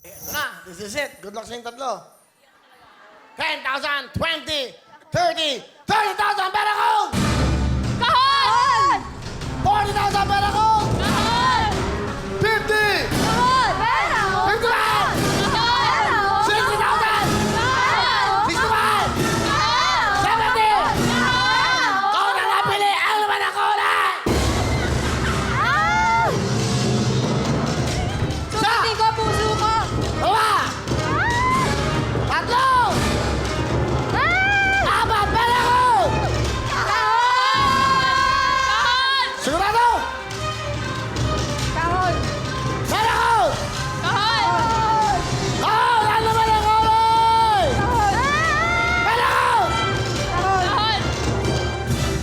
Ito na, this is it. Good luck sa inyong tatlo. 10,000, 20, 30, 30,000 pera ko! Kahon! 40,000 pera ko! Kahon! 50! Kahon! Pera! 55! Kahon! 60,000! Kahon! 65! Kahon! 70! Kahon! Kau na napili ang laman ng kulay! Ah! Sumitin ko, puso ko! Dalawa! Tatlo! Apat! Pera ko! Kahon! Sigurado! Kahon! Pera ko! Kahon! Kau na laman ng kulay! Kahon! Pera ko! Kahon!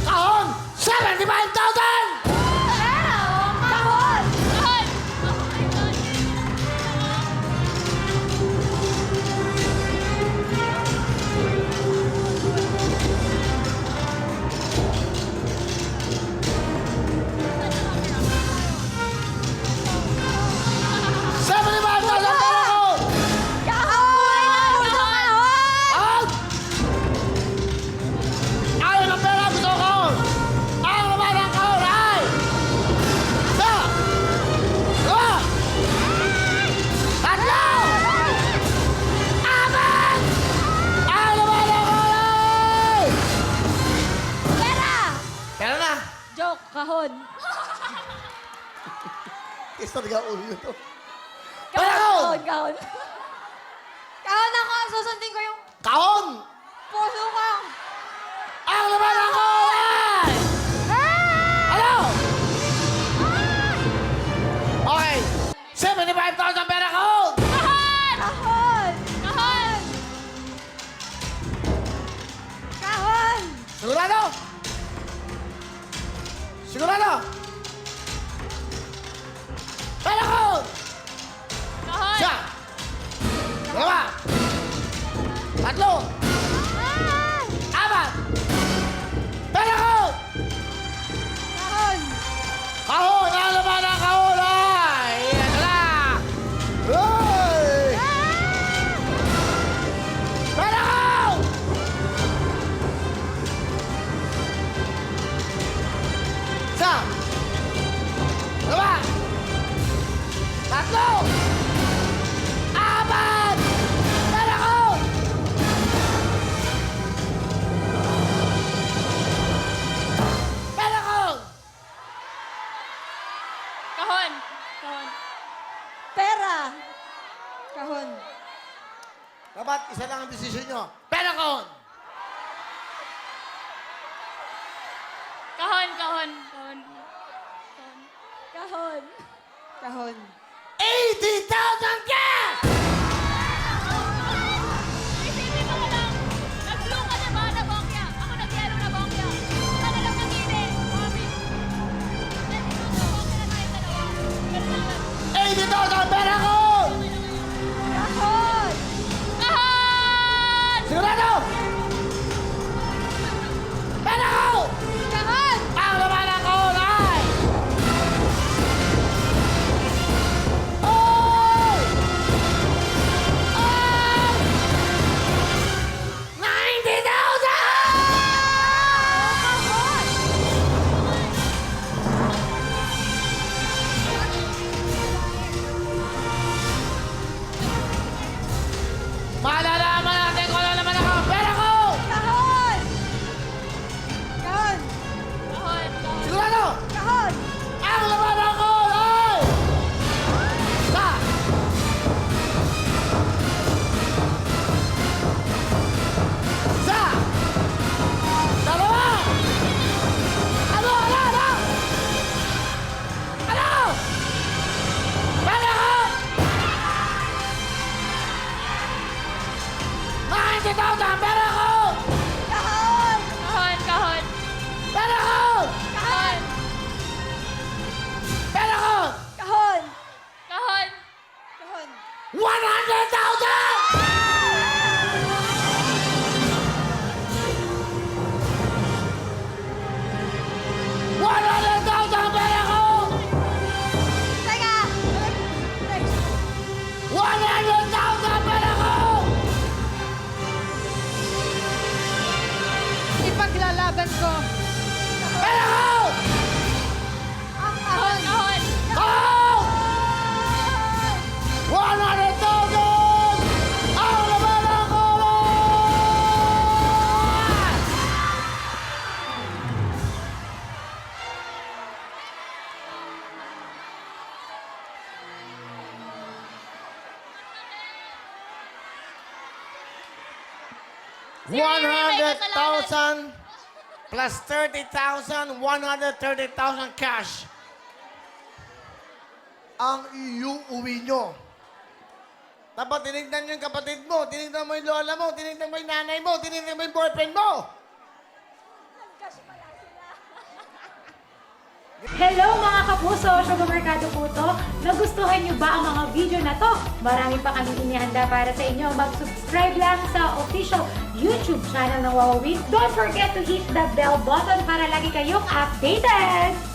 Kahon! 75,000! Pera! Kahon! Kahon! Kahon! Out! Ayaw ng pera, gusto ko kahon! Ang laman ng kahon ay... Isa! Dalawa! Tatlo! Apat! Ang laman ng kahon ay... Pera! Pera na! Joke, kahon. Kiss talaga ulo nito. Kahon, Pera ko! kahon, kahon. Kahon ako, susundin ko yung Kahon! puso ko. Ang laman ng kahon ay... Ano? Okay. 75,000 pera kahon! Kahon! Kahon! Kahon! Kahon! Sigurado? Sigurado? Pera kahon! Kahon! Isa! Dalawa! Tatlo! Apat! Pera kahon! Kahon! Kahon! Ang laman ng kahon ay... Ito na! Uy! Pera kahon! Isa! Dalawa! Tatlo! Apat! Pera kahon! Pera kahon! Kahon! Kahon! Pera! Kahon! Dapat isa lang ang desisyon nyo. Pera kahon! Kahon! Kahon! Kahon! Kahon! Kahon! 80,000 cash! Isipin mo lang, nag-blue ka na ba na bongya? Ako nag-yellow na bongya. Ka na lang nag-ili. Mami. Bongya na tayo dalawa. Ganun lang. 80,000 pera kahon! Kahon! Kahon! Sigurado! Pera kahon! Kahon! Ang laman ng kahon ay... Oh! Oh! 90,000! Malalaman natin kung ano naman ako. Pera kahon! Kahon! Kahon! Kahon! Sigurado! Kahon! Ang laman ng kahon ay... Isa! Isa! Dalawa! Ano? Ano? Pera kahon! 90,000 pera kahon! Kahon! Kahon! Kahon! Pera kahon! Kahon! Pera kahon! Kahon! Kahon! Kahon! 100,000! Teka! 100,000 ko. Pera ko! Kahon, kahon. Kahon! 100,000! Ang laman ng kahon! $100,000 plus 30,000, 130,000 cash. Ang iuuwi nyo. Dapat tinignan nyo yung kapatid mo, tinignan mo yung lola mo, tinignan mo yung nanay mo, tinignan mo yung boyfriend mo. Hello mga kapuso! Sugar Mercado po to. Nagustuhan niyo ba ang mga video na to? Marami pa kami inihanda para sa inyo. Mag-subscribe lang sa official YouTube channel ng Wowowin. Don't forget to hit the bell button para lagi kayong updated!